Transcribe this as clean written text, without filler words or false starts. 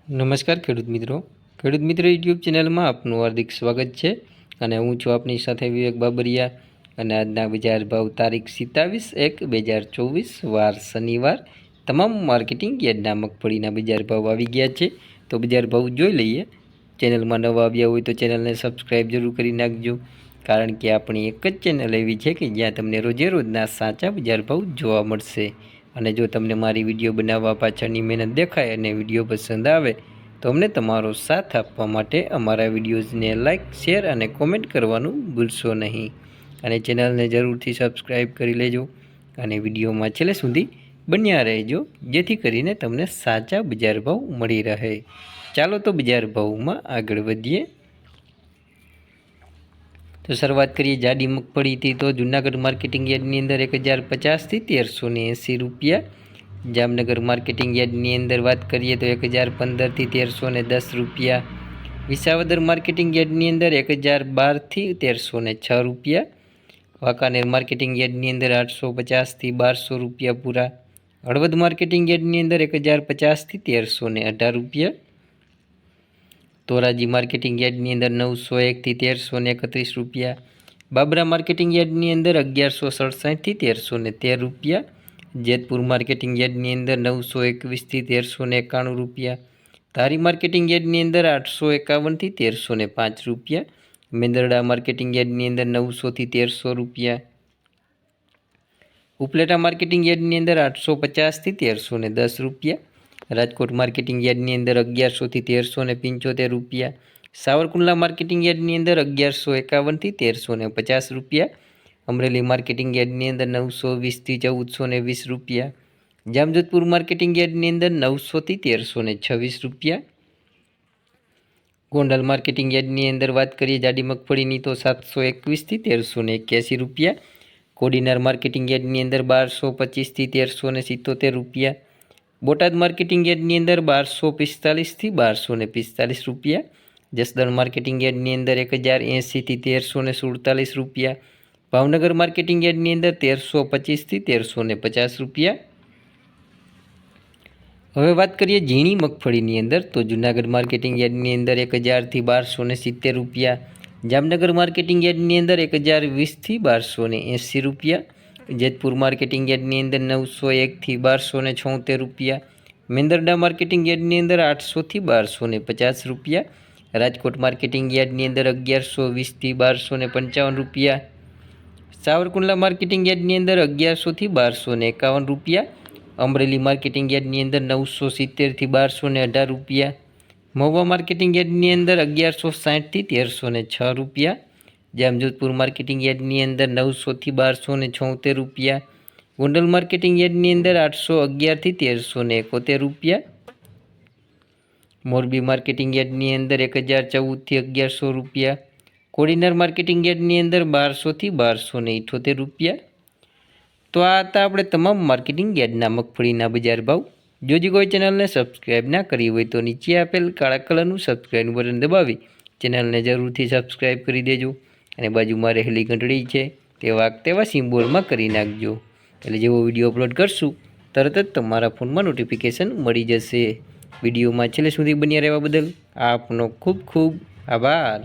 નમસ્કાર ખેડૂત મિત્રો યુટ્યુબ ચેનલમાં આપનું હાર્દિક સ્વાગત છે અને હું છું આપની સાથે વિવેક બાબરિયા અને આજના બજાર ભાવ તારીખ 27/1/2024 વાર શનિવાર તમામ માર્કેટિંગ યાર્ડના મગફળીના બજાર ભાવ આવી ગયા છે। તો બજાર ભાવ જોઈ લઈએ। ચેનલમાં નવા આવ્યા હોય તો ચેનલને સબસ્ક્રાઈબ જરૂર કરી નાખજો, કારણ કે આપણી એક જ ચેનલ એવી છે કે જ્યાં તમને રોજે રોજના સાચા બજાર ભાવ જોવા મળશે। અને જો તમને મારી વિડીયો બનાવવા પાછળની મહેનત દેખાય અને વિડીયો પસંદ આવે તો અમને તમારો સાથ આપવા માટે અમારા વિડીયોઝને લાઇક, શેર અને કોમેન્ટ કરવાનું ભૂલશો નહીં। અને ચેનલને જરૂરથી સબસ્ક્રાઈબ કરી લેજો અને વિડીયોમાં છેલ્લે સુધી બન્યા રહેજો, જેથી કરીને તમને સાચા બજાર ભાવ મળી રહે। ચાલો તો બજાર ભાવમાં આગળ વધીએ। તો શરૂઆત કરીએ જાડી મગફળીથી। તો જૂનાગઢ માર્કેટિંગ યાર્ડની અંદર 1050થી 1380 રૂપિયા। જામનગર માર્કેટિંગ યાર્ડની અંદર વાત કરીએ તો 1015થી 1310 રૂપિયા। વિસાવદર માર્કેટિંગ યાર્ડની અંદર 1012થી 1306 રૂપિયા। વાંકાનેર માર્કેટિંગ યાર્ડની અંદર 850થી 1200 રૂપિયા પૂરા। હળવદ માર્કેટિંગ યાર્ડની અંદર 1050થી 1318 રૂપિયા। ધોરાજી માર્કેટિંગ યાર્ડની અંદર 901થી 1331 રૂપિયા। બાબરા માર્કેટિંગ યાર્ડની અંદર 1167થી 1313 રૂપિયા। જેતપુર માર્કેટિંગ યાર્ડની અંદર 921થી 1391 રૂપિયા। ધારી માર્કેટિંગ યાર્ડની અંદર 851થી 1305 રૂપિયા। મેંદરડા માર્કેટિંગ યાર્ડની અંદર 900થી 1300 રૂપિયા। ઉપલેટા માર્કેટિંગ યાર્ડની અંદર 850થી 1310 રૂપિયા। રાજકોટ માર્કેટિંગ યાર્ડની અંદર 1100થી 1375 રૂપિયા। સાવરકુંડલા માર્કેટિંગ યાર્ડની અંદર 1151થી 1350 રૂપિયા। અમરેલી માર્કેટિંગ યાર્ડની અંદર 920થી 1420 રૂપિયા। જામજોધપુર માર્કેટિંગ યાર્ડની અંદર 900થી 1326 રૂપિયા। ગોંડલ માર્કેટિંગ યાર્ડની અંદર વાત કરીએ જાડી મગફળીની તો 721થી 1381 રૂપિયા। કોડીનાર માર્કેટિંગ યાર્ડની અંદર 1225થી 1377 રૂપિયા। બોટાદ માર્કેટિંગ યાર્ડની અંદર 1245થી 1245 રૂપિયા। જસદણ માર્કેટિંગ યાર્ડની અંદર 1080થી 1347 રૂપિયા। ભાવનગર માર્કેટિંગ યાર્ડની અંદર 1325થી 1350 રૂપિયા। હવે વાત કરીએ ઝીણી મગફળીની અંદર તો જૂનાગઢ માર્કેટિંગ યાર્ડની અંદર 1000થી 1270 રૂપિયા। જામનગર માર્કેટિંગ યાર્ડની અંદર 1020થી 1280 રૂપિયા। જેતપુર માર્કેટિંગ યાર્ડની અંદર 901થી 1276 રૂપિયા। મેંદરડા માર્કેટિંગ યાર્ડની અંદર 800થી 1250 રૂપિયા। રાજકોટ માર્કેટિંગ યાર્ડની અંદર 1120થી 1255 રૂપિયા। સાવરકુંડલા માર્કેટિંગ યાર્ડની અંદર 1100થી 1251 રૂપિયા। અમરેલી માર્કેટિંગ યાર્ડની અંદર 970થી 1218 રૂપિયા। મહુવા માર્કેટિંગ યાર્ડની અંદર 1160થી 1306 રૂપિયા। જામજોધપુર માર્કેટિંગ યાર્ડની અંદર 900થી 1276 રૂપિયા। ગોંડલ માર્કેટિંગ યાર્ડની અંદર 811થી 1371 રૂપિયા। મોરબી માર્કેટિંગ યાર્ડની અંદર 1014થી 1100 રૂપિયા। કોડીનાર માર્કેટિંગ યાર્ડની અંદર 1200થી 1278 રૂપિયા। તો આ હતા આપણે તમામ માર્કેટિંગ યાર્ડના મગફળીના બજાર ભાવ। જો કોઈ ચેનલને સબસ્ક્રાઈબ ના કરી હોય તો નીચે આપેલ કાળા કલરનું સબસ્ક્રાઈબ બટન દબાવી ચેનલને જરૂરથી સબસ્ક્રાઈબ કરી દેજો અને બાજુમાં રહેલી ઘંટડી છે તેવા સિમ્બોલમાં કરી નાખજો, એટલે જેવો વિડીયો અપલોડ કરશું તરત જ તમારા ફોનમાં નોટિફિકેશન મળી જશે। વિડીયોમાં છેલ્લે સુધી બન્યા રહેવા બદલ આપનો ખૂબ ખૂબ આભાર।